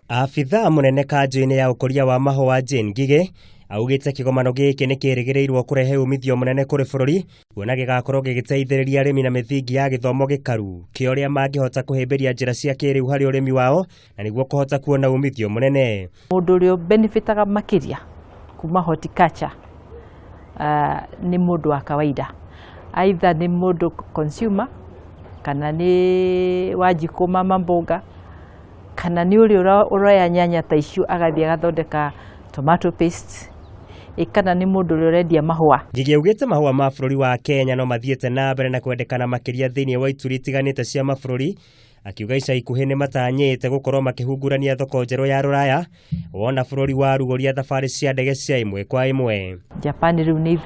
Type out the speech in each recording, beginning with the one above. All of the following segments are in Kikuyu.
Abitha munene kanjũ-inĩ ya ukuria wa mahua Jane Ngige augĩte kigomano gĩkĩ nĩ kĩrĩgĩrĩirwo kũrehe umithio mũnene kũrĩ bũrũri kuona gĩgakorwo gĩgĩteithĩrĩria arĩmi na mĩthingi ya gĩthomo gĩkaru kĩa ũrĩa mangĩhota kũhĩmbĩria njĩra cia kĩrĩu harĩ ũrĩmi wao na nĩguo kũhota kuona umithio mũnene. Mũndũ ũrĩa benefitaga makiria kuma horticulture nĩ mũndũ wa kawaida, either nĩ mũndũ consumer kana nĩ wajiko mama mboga kana nĩ ũrĩa ũroya nyanya ta icio agathiĩ agathondeka tomato paste kana nĩ mũndũ ũrĩa ũrendia mahua. Ngige augĩte mahua ma bũrũri wa Kenya no mathiĩte na mbere na kwendekana makiria thĩinĩ wa ituri itiganĩte cia mabũrũri, akiuga ica ikuhĩ nĩ matanyĩte gũkorwo makĩhungurania thoko njerũ ya rũraya wona bũrũri wa rugoria thabarĩ cia ndege cia ĩmwe kwa ĩmwe. Japan rĩu nĩ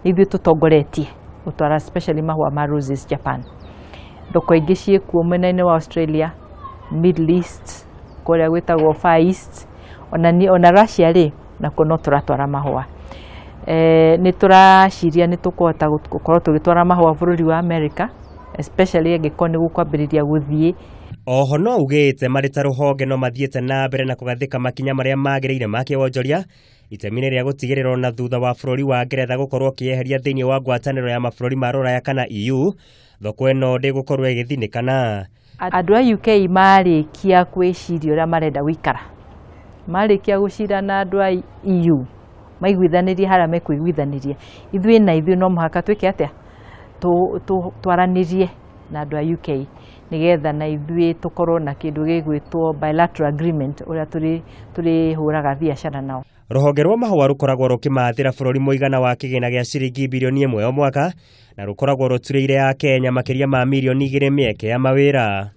ithuĩ tũtongoretie gũtwara especially mahua ma roses Japan. Thoko ingĩ ciĩkuo mwena-inĩ wa Australia, Middle East, kũrĩa gwĩtagwo Far East, ona Russia rĩ nakuo no tũratwara mahua. Nĩ tũraciria nĩ tũkũhota gũkorwo tũgĩtwara mahua bũrũri wa America, especially angĩkorwo nĩ gũkwambĩrĩria gũthiĩ. Oho no ugĩte marĩ ta ruhonge no mathiĩte na mbere na kũgathĩka makinya marĩa magĩrĩire ma kĩwonjoria itemi rĩa gũtigĩrĩra na thutha wa bũrũri wa Ngeretha gũkorwo kĩeheria thĩinĩ wa ngwatanĩro ya mabũrũri ma rũraya kana EU, thoko ĩno ndĩgũkorwo ĩgĩthinĩkana. Andũ a UK marĩkia gwĩciria ũrĩa marenda gũikara, marĩkia gũcira na andũ a EU maiguithanĩrie harĩa mekũiguithanĩria, ithuĩ no mũhaka twĩke atĩa twaranĩrie na andũ a UK nĩgetha na ithuĩ tũkorwo na kĩndũ gĩgwĩtwo bilateral agreement ũrĩa tũrĩhũraga biacara nao. Rũhonge rwa mahua rũkoragwo rũkĩmathĩra bũrũri mũigana wa kĩgĩna gĩa ciringi birioni 1 o mwaka na rũkoragwo rũturĩire ya Kenya makiria ma mirioni 2 mĩeke ya mawĩra.